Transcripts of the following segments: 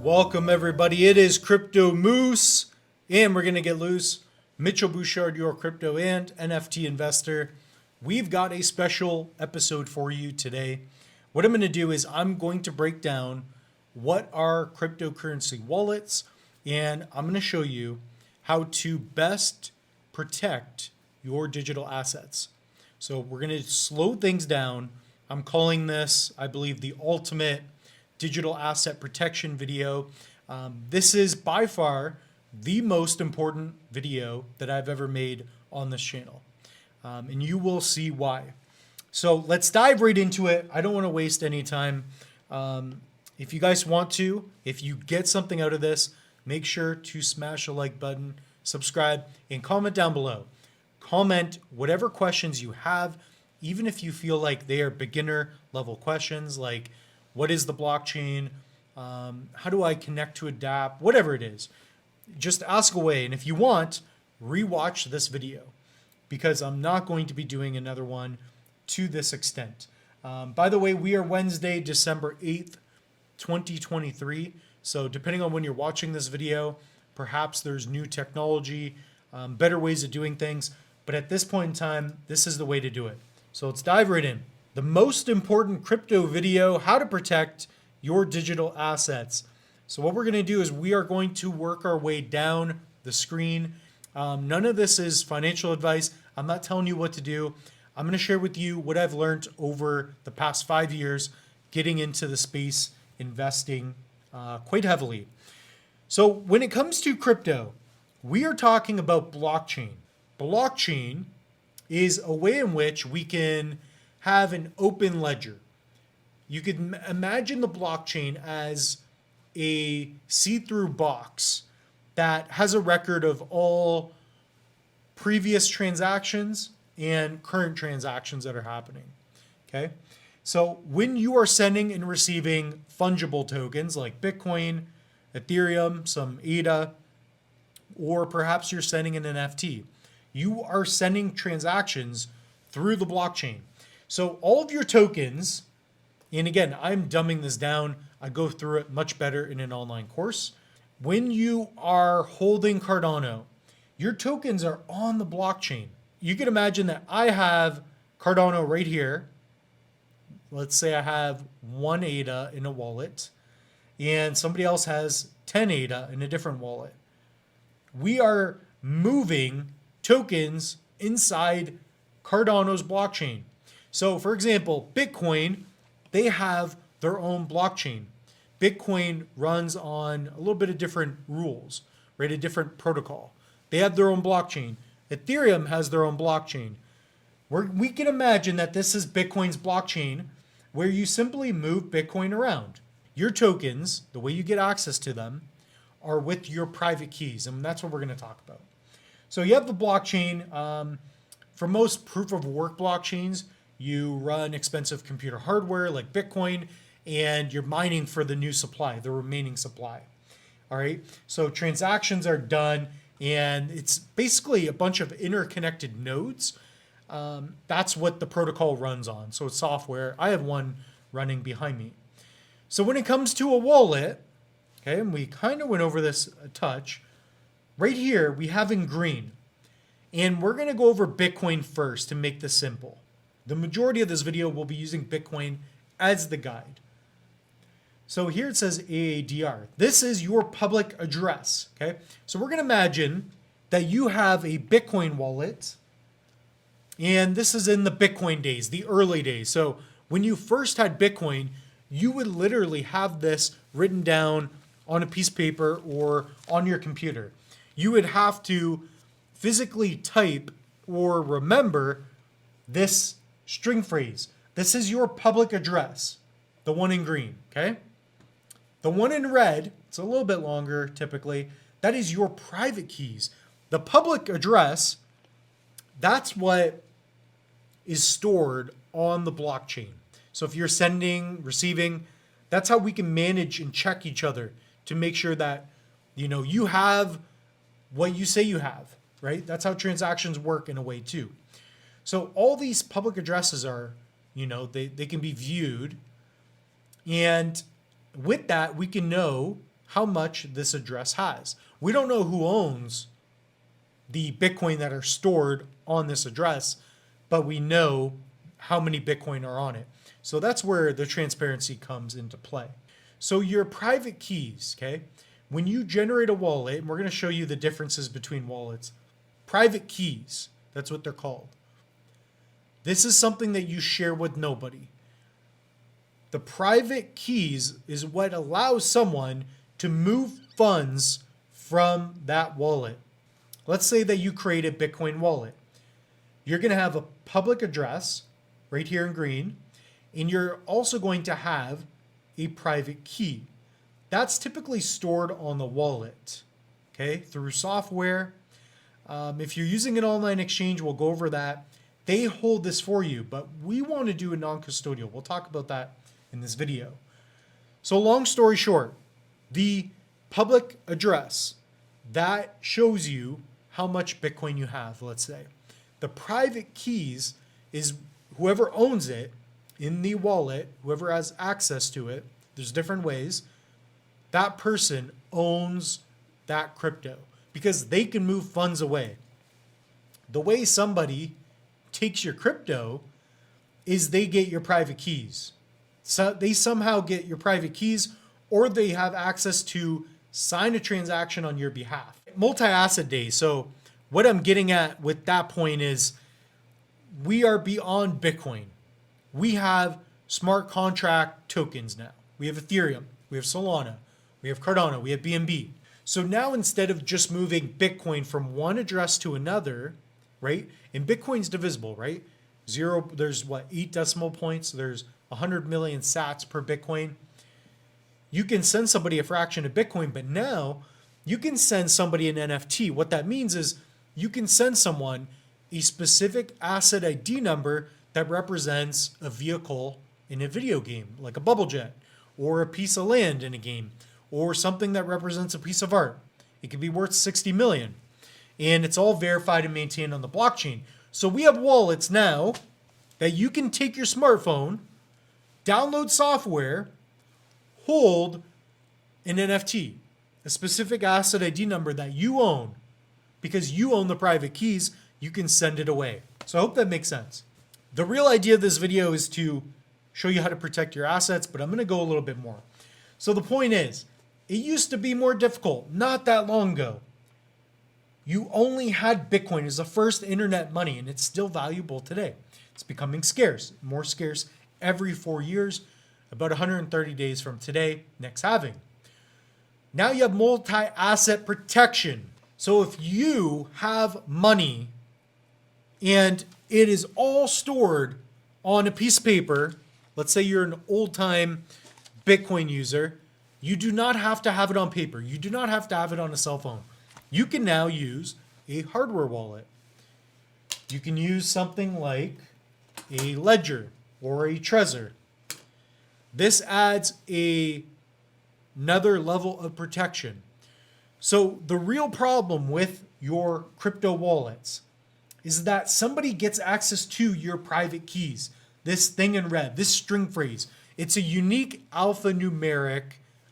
Welcome everybody. It is Crypto Moose, and we're gonna get loose. Mitchell Bouchard, your crypto and NFT investor. We've got a special episode for you today. What I'm gonna do is I'm going to break down what are cryptocurrency wallets, and I'm gonna show you how to best protect your digital assets. So we're gonna slow things down. I'm calling this, I believe, the ultimate digital asset protection video. This is by far the most important video that I've ever made on this channel. And you will see why. So let's dive right into it. I don't want to waste any time. If you guys want to, if you get something out of this, make sure to smash a like button, subscribe, and comment down below. Comment whatever questions you have, even if you feel like they are beginner level questions, like what is the blockchain? How do I connect to a dApp? Whatever it is, just ask away. And if you want, rewatch this video because I'm not going to be doing another one to this extent. By the way, we are Wednesday, December 8th, 2023. So depending on when you're watching this video, perhaps there's new technology, better ways of doing things. But at this point in time, this is the way to do it. So let's dive right in. The most important crypto video, how to protect your digital assets. So what we're going to do is we are going to work our way down the screen. None of this is financial advice. I'm not telling you what to do. I'm going to share with you what I've learned over the past 5 years getting into the space, investing quite heavily. So when it comes to crypto, we are talking about blockchain. Blockchain is a way in which we can have an open ledger. You could imagine the blockchain as a see-through box that has a record of all previous transactions and current transactions that are happening. Okay? So when you are sending and receiving fungible tokens like Bitcoin, Ethereum, some ADA, or perhaps you're sending an NFT, you are sending transactions through the blockchain. So all of your tokens, and again, I'm dumbing this down. I go through it much better in an online course. When you are holding Cardano, your tokens are on the blockchain. You can imagine that I have Cardano right here. Let's say I have 1 ADA in a wallet, and somebody else has 10 ADA in a different wallet. We are moving tokens inside Cardano's blockchain. So for example, Bitcoin, they have their own blockchain. Bitcoin runs on a little bit of different rules, right? A different protocol. They have their own blockchain. Ethereum has their own blockchain. We can imagine that this is Bitcoin's blockchain where you simply move Bitcoin around. Your tokens, the way you get access to them, are with your private keys. And that's what we're going to talk about. So you have the blockchain. For most proof of work blockchains, you run expensive computer hardware like Bitcoin, and you're mining for the new supply, the remaining supply. All right. So transactions are done, and it's basically a bunch of interconnected nodes. That's what the protocol runs on. So it's software. I have one running behind me. So when it comes to a wallet, okay, and we kind of went over this a touch, right here we have in green. And we're going to go over Bitcoin first to make this simple. The majority of this video will be using Bitcoin as the guide. So here it says AADR. This is your public address. Okay. So we're going to imagine that you have a Bitcoin wallet. And this is in the Bitcoin days, the early days. So when you first had Bitcoin, you would literally have this written down on a piece of paper or on your computer. You would have to physically type or remember this string phrase. This is your public address, the one in green, okay? The one in red, it's a little bit longer typically, that is your private keys. The public address, that's what is stored on the blockchain. So if you're sending, receiving, that's how we can manage and check each other to make sure that, you have what you say you have, right? That's how transactions work in a way too. So all these public addresses are, they can be viewed. And with that, we can know how much this address has. We don't know who owns the Bitcoin that are stored on this address, but we know how many Bitcoin are on it. So that's where the transparency comes into play. So your private keys, okay? When you generate a wallet, and we're going to show you the differences between wallets, private keys, that's what they're called. This is something that you share with nobody. The private keys is what allows someone to move funds from that wallet. Let's say that you create a Bitcoin wallet. You're going to have a public address right here in green, and you're also going to have a private key. That's typically stored on the wallet, okay, through software. If you're using an online exchange, we'll go over that. They hold this for you, but we want to do a non-custodial. We'll talk about that in this video. So long story short, the public address, that shows you how much Bitcoin you have, let's say. The private keys is whoever owns it in the wallet, whoever has access to it, there's different ways, that person owns that crypto because they can move funds away. The way somebody takes your crypto is they get your private keys. So they somehow get your private keys, or they have access to sign a transaction on your behalf. Multi-asset days. So what I'm getting at with that point is we are beyond Bitcoin. We have smart contract tokens now. We have Ethereum, we have Solana, we have Cardano, we have BNB. So now instead of just moving Bitcoin from one address to another, right? And Bitcoin's divisible, right? There's what, 8 decimal points. There's 100 million sats per Bitcoin. You can send somebody a fraction of Bitcoin, but now you can send somebody an NFT. What that means is you can send someone a specific asset ID number that represents a vehicle in a video game, like a bubble jet, or a piece of land in a game, or something that represents a piece of art. It could be worth 60 million. And it's all verified and maintained on the blockchain. So we have wallets now that you can take your smartphone, download software, hold an NFT, a specific asset ID number that you own. Because you own the private keys, you can send it away. So I hope that makes sense. The real idea of this video is to show you how to protect your assets, but I'm going to go a little bit more. So the point is, it used to be more difficult, not that long ago. You only had Bitcoin as the first internet money, and it's still valuable today. It's becoming scarce, more scarce every 4 years, about 130 days from today, next halving. Now you have multi-asset protection. So if you have money and it is all stored on a piece of paper, let's say you're an old-time Bitcoin user, you do not have to have it on paper. You do not have to have it on a cell phone. You can now use a hardware wallet. You can use something like a ledger or a Trezor. This adds another level of protection. So the real problem with your crypto wallets is that somebody gets access to your private keys. This thing in red, this string phrase, it's a unique alphanumeric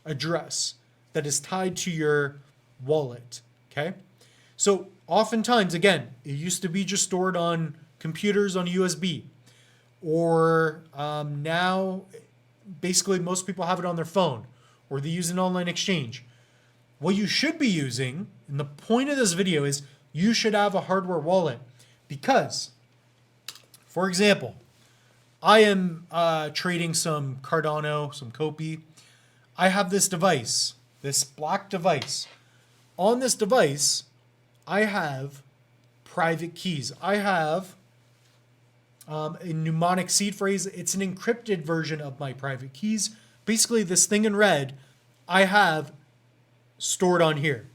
address that is tied to your wallet. Okay, so oftentimes, again, it used to be just stored on computers on USB, or now basically most people have it on their phone, or they use an online exchange. What you should be using, and the point of this video is you should have a hardware wallet because, for example, I am trading some Cardano, some Kopi. I have this device, this black device. On this device, I have private keys. I have a mnemonic seed phrase. It's an encrypted version of my private keys. Basically, this thing in red, I have stored on here.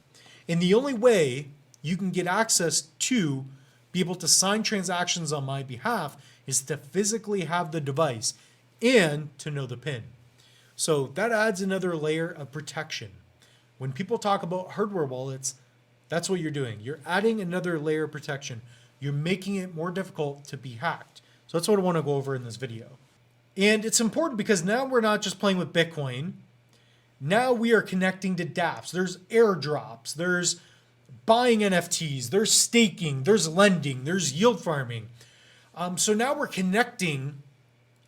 And the only way you can get access to be able to sign transactions on my behalf is to physically have the device and to know the PIN. So that adds another layer of protection. When people talk about hardware wallets, that's what you're doing. You're adding another layer of protection. You're making it more difficult to be hacked. So that's what I want to go over in this video. And it's important because now we're not just playing with Bitcoin. Now we are connecting to dApps. There's airdrops. There's buying NFTs. There's staking. There's lending. There's yield farming. So now we're connecting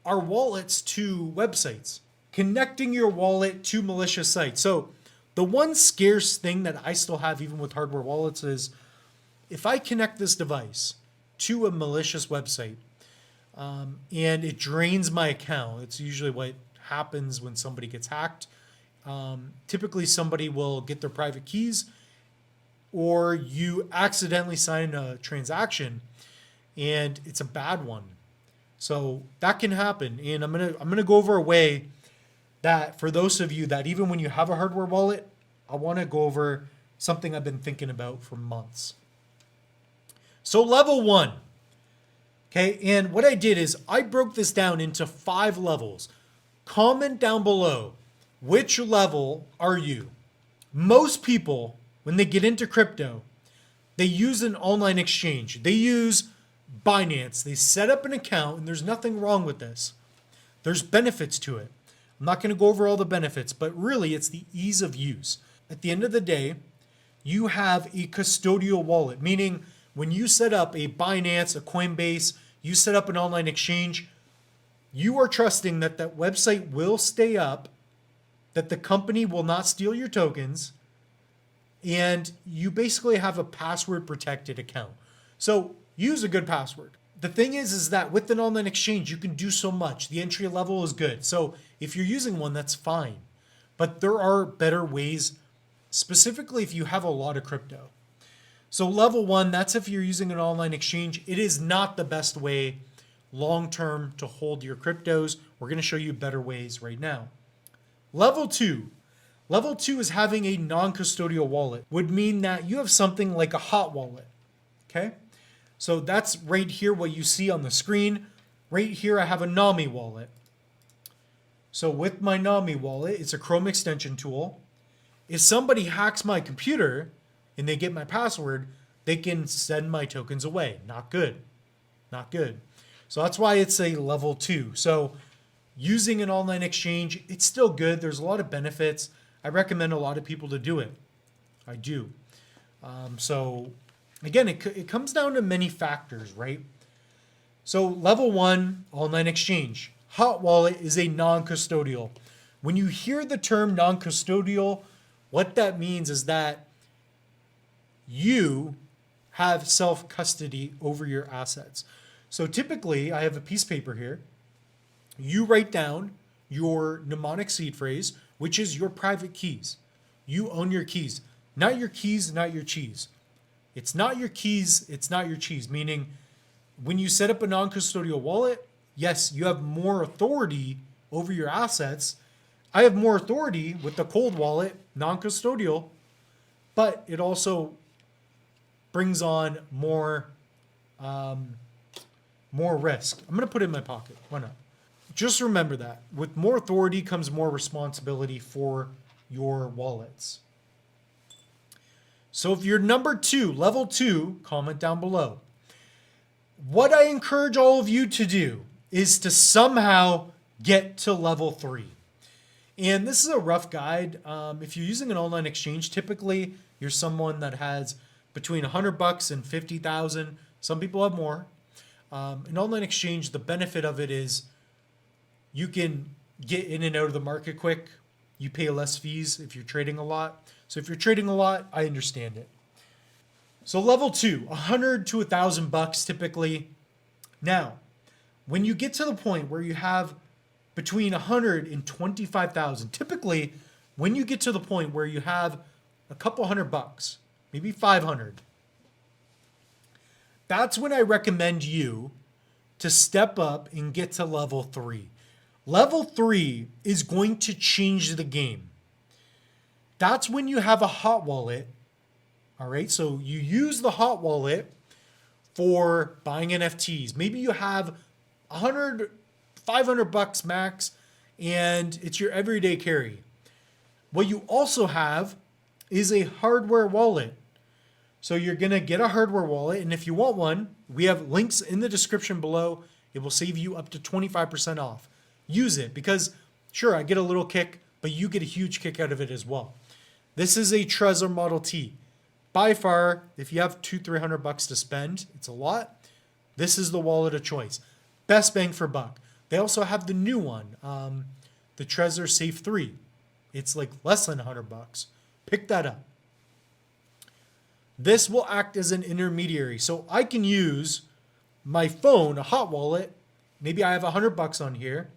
our wallets to websites, connecting your wallet to malicious sites. So the one scarce thing that I still have even with hardware wallets is if I connect this device to a malicious website and it drains my account, it's usually what happens when somebody gets hacked. Typically somebody will get their private keys, or you accidentally sign a transaction and it's a bad one. So that can happen. And I'm gonna go over a way that for those of you that even when you have a hardware wallet, I want to go over something I've been thinking about for months. So level 1. Okay, and what I did is I broke this down into 5 levels. Comment down below, which level are you? Most people, when they get into crypto, they use an online exchange. They use Binance. They set up an account, and there's nothing wrong with this. There's benefits to it. I'm not going to go over all the benefits, but really it's the ease of use. At the end of the day, you have a custodial wallet, meaning when you set up a Binance, a Coinbase, you set up an online exchange, you are trusting that that website will stay up, that the company will not steal your tokens, and you basically have a password protected account. So use a good password. The thing is that with an online exchange, you can do so much. The entry level is good. So if you're using one, that's fine. But there are better ways, specifically if you have a lot of crypto. So level 1, that's if you're using an online exchange. It is not the best way long-term to hold your cryptos. We're going to show you better ways right now. Level 2. Level 2 is having a non-custodial wallet. Would mean that you have something like a hot wallet. Okay? So that's right here what you see on the screen. Right here I have a Nami wallet. So with my Nami wallet, it's a Chrome extension tool. If somebody hacks my computer and they get my password, they can send my tokens away. Not good. Not good. So that's why it's a level 2. So using an online exchange, it's still good. There's a lot of benefits. I recommend a lot of people to do it. I do. So again, it comes down to many factors, right? So level 1, online exchange. Hot wallet is a non-custodial. When you hear the term non-custodial, what that means is that you have self-custody over your assets. So typically, I have a piece of paper here. You write down your mnemonic seed phrase, which is your private keys. You own your keys. Not your keys, not your cheese. It's not your keys, it's not your cheese. Meaning, when you set up a non-custodial wallet, yes, you have more authority over your assets. I have more authority with the cold wallet, non-custodial, but it also brings on more risk. I'm going to put it in my pocket. Why not? Just remember that. With more authority comes more responsibility for your wallets. So if you're number 2, level 2, comment down below. What I encourage all of you to do is to somehow get to level 3. And this is a rough guide. If you're using an online exchange, typically you're someone that has between $100 and $50,000. Some people have more. An online exchange, the benefit of it is you can get in and out of the market quick. You pay less fees if you're trading a lot. So if you're trading a lot, I understand it. So level 2, $100 to $1,000 typically. Now, when you get to the point where you have between $100 and $25,000, typically when you get to the point where you have a couple $100, maybe 500, that's when I recommend you to step up and get to level 3. Level 3 is going to change the game. That's when you have a hot wallet. All right, so you use the hot wallet for buying NFTs. Maybe you have $100, $500 max, and it's your everyday carry. What you also have is a hardware wallet. So you're going to get a hardware wallet, and if you want one, we have links in the description below. It will save you up to 25% off. Use it because, sure, I get a little kick but you get a huge kick out of it as well. This is a Trezor Model T. By far, if you have $200-300 to spend, it's a lot. This is the wallet of choice. Best bang for buck. They also have the new one, the Trezor Safe 3. It's like less than $100. Pick that up. This will act as an intermediary. So I can use my phone, a hot wallet. Maybe I have $100 on here,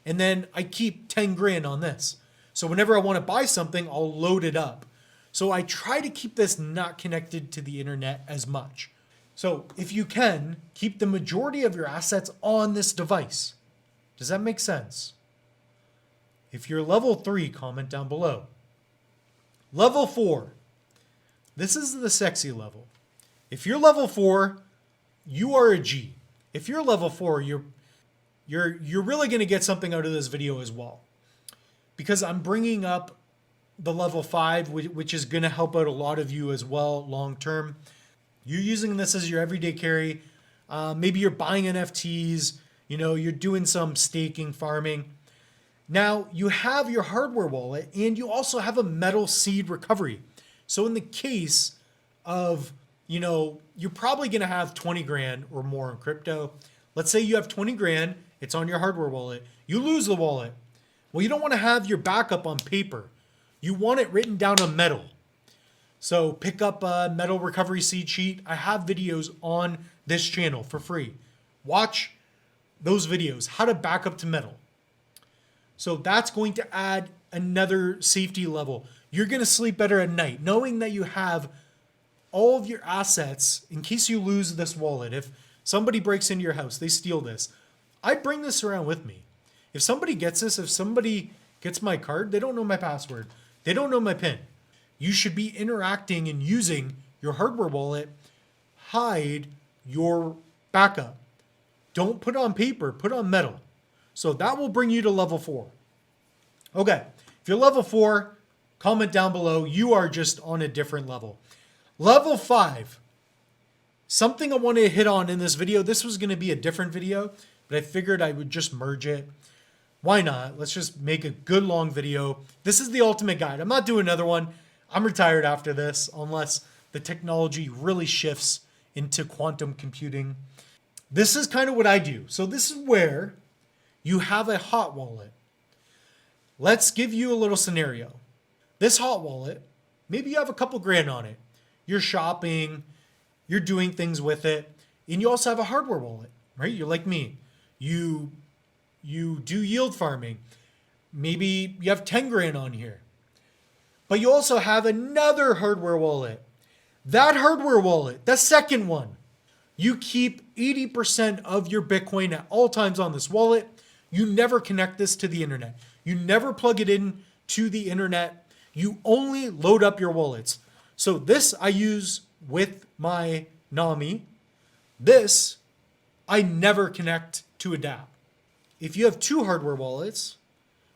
and then I keep 10 grand on this. So whenever I want to buy something, I'll load it up. So I try to keep this not connected to the internet as much. So if you can, keep the majority of your assets on this device. Does that make sense? If you're level 3, comment down below. Level 4. This is the sexy level. If you're level 4, you are a G. If you're level 4, you're really going to get something out of this video as well. Because I'm bringing up the level 5, which is going to help out a lot of you as well long term. You're using this as your everyday carry. Maybe you're buying NFTs. You're doing some staking, farming. Now, you have your hardware wallet, and you also have a metal seed recovery. So in the case of, you're probably going to have 20 grand or more in crypto. Let's say you have 20 grand. It's on your hardware wallet. You lose the wallet. Well, you don't want to have your backup on paper. You want it written down on metal. So pick up a metal recovery seed sheet. I have videos on this channel for free. Watch those videos, how to back up to metal. So that's going to add another safety level. You're going to sleep better at night knowing that you have all of your assets in case you lose this wallet. If somebody breaks into your house, they steal this. I bring this around with me. If somebody gets this, if somebody gets my card, they don't know my password. They don't know my PIN. You should be interacting and using your hardware wallet. Hide your backup. Don't put it on paper, put it on metal. So that will bring you to level 4. Okay, if you're level 4, comment down below. You are just on a different level. Level 5. Something I wanted to hit on in this video. This was going to be a different video, but I figured I would just merge it. Why not? Let's just make a good long video. This is the ultimate guide. I'm not doing another one. I'm retired after this unless the technology really shifts into quantum computing. This is kind of what I do. So this is where you have a hot wallet. Let's give you a little scenario. This hot wallet, maybe you have a couple grand on it. You're shopping, you're doing things with it, and you also have a hardware wallet, right? You're like me. You do yield farming. Maybe you have 10 grand on here. But you also have another hardware wallet. That hardware wallet, the second one, you keep 80% of your Bitcoin at all times on this wallet. You never connect this to the internet. You never plug it in to the internet. You only load up your wallets. So this I use with my NAMI. This I never connect to a DApp. If you have 2 hardware wallets,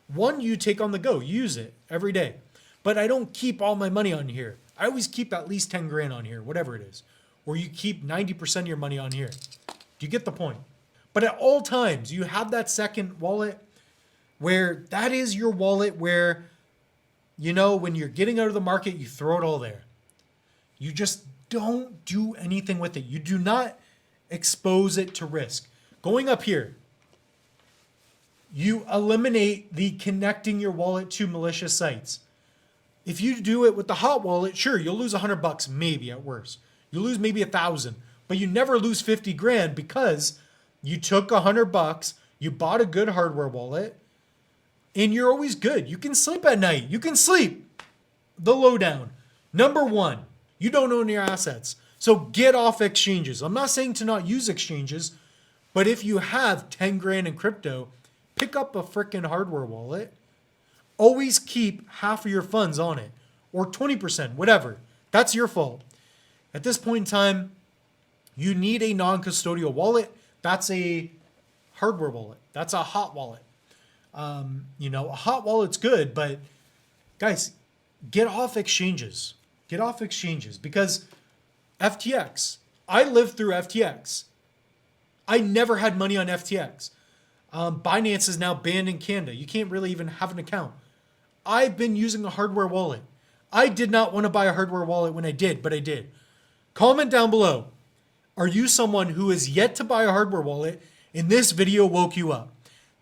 one you take on the go, you use it every day. But I don't keep all my money on here. I always keep at least 10 grand on here, whatever it is. Or you keep 90% of your money on here. Do you get the point? But at all times, you have that second wallet where that is your wallet where, when you're getting out of the market, you throw it all there. You just don't do anything with it. You do not expose it to risk. Going up here, you eliminate the connecting your wallet to malicious sites. If you do it with the hot wallet, sure, you'll lose $100, maybe at worst. You lose maybe 1,000, but you never lose 50 grand because you took $100, you bought a good hardware wallet, and you're always good. You can sleep at night. You can sleep. The lowdown. Number 1, you don't own your assets. So get off exchanges. I'm not saying to not use exchanges, but if you have 10 grand in crypto, pick up a freaking hardware wallet. Always keep half of your funds on it or 20%, whatever. That's your fault. At this point in time, you need a non-custodial wallet. That's a hardware wallet. That's a hot wallet. A hot wallet's good, but guys, get off exchanges. Get off exchanges because FTX, I lived through FTX. I never had money on FTX. Binance is now banned in Canada. You can't really even have an account. I've been using a hardware wallet. I did not want to buy a hardware wallet when I did, but I did. Comment down below. Are you someone who is yet to buy a hardware wallet and this video woke you up?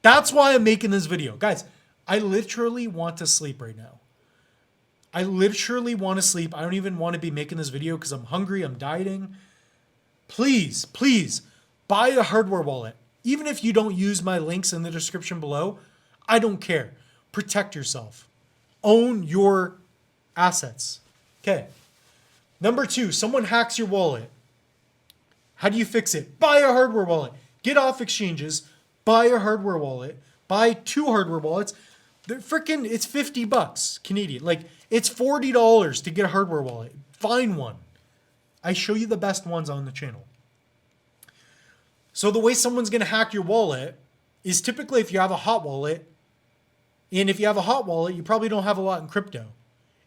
That's why I'm making this video. Guys, I literally want to sleep right now. I literally want to sleep. I don't even want to be making this video because I'm hungry, I'm dieting. Please, please buy a hardware wallet. Even if you don't use my links in the description below, I don't care. Protect yourself. Own your assets. Okay. Number 2, someone hacks your wallet. How do you fix it? Buy a hardware wallet. Get off exchanges. Buy a hardware wallet. Buy 2 hardware wallets. They're freaking, it's $50 Canadian. Like, it's $40 to get a hardware wallet. Find one. I show you the best ones on the channel. So the way someone's going to hack your wallet is typically if you have a hot wallet. And if you have a hot wallet, you probably don't have a lot in crypto.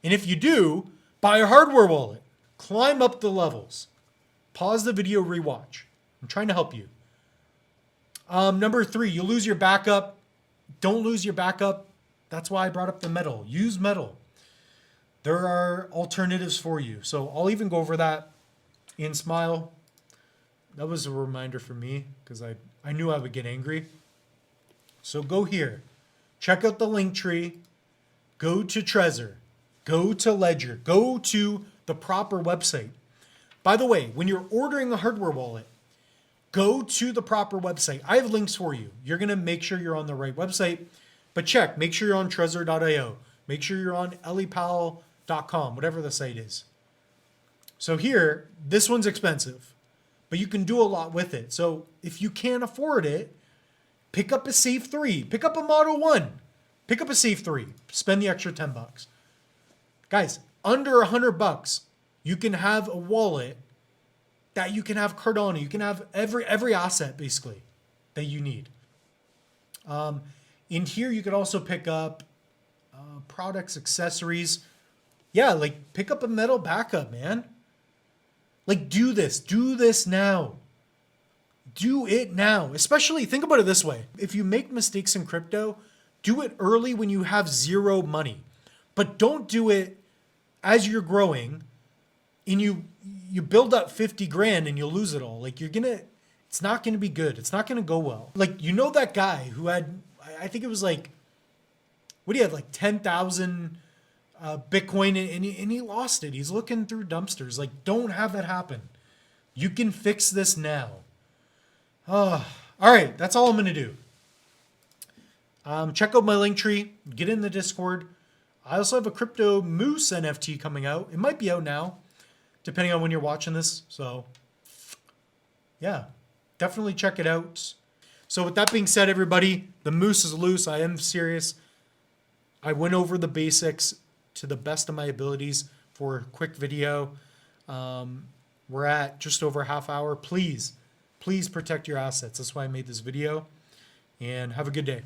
And if you do, buy a hardware wallet. Climb up the levels. Pause the video, rewatch. I'm trying to help you. Number 3, you lose your backup. Don't lose your backup. That's why I brought up the metal. Use metal. There are alternatives for you. So I'll even go over that in Smile. That was a reminder for me because I knew I would get angry. So go here. Check out the link tree. Go to Trezor. Go to Ledger. Go to the proper website. By the way, when you're ordering a hardware wallet, go to the proper website. I have links for you. You're going to make sure you're on the right website. But check. Make sure you're on Trezor.io. Make sure you're on elipal.com, whatever the site is. So here, this one's expensive, but you can do a lot with it. So if you can't afford it, pick up a Safe 3. Pick up a Model 1. Pick up a Safe 3. Spend the extra $10. Guys, under $100, you can have a wallet that you can have Cardano. You can have every asset, basically, that you need. In here, you could also pick up products, accessories. Yeah, like pick up a metal backup, man. Like do this. Do this now. Do it now. Especially, think about it this way. If you make mistakes in crypto, do it early when you have zero money. But don't do it as you're growing and you build up 50 grand and you'll lose it all. Like it's not gonna be good. It's not gonna go well. Like, you know that guy who had, I think it was like, what do you have, like 10,000 Bitcoin and he lost it. He's looking through dumpsters. Like, don't have that happen. You can fix this now. All right, that's all I'm gonna do. Check out my link tree. Get in the Discord. I also have a Crypto Moose NFT coming out. It might be out now, depending on when you're watching this. So, yeah, definitely check it out. So with that being said, everybody, the moose is loose. I am serious. I went over the basics to the best of my abilities for a quick video. We're at just over a half hour. Please protect your assets. That's why I made this video. And have a good day.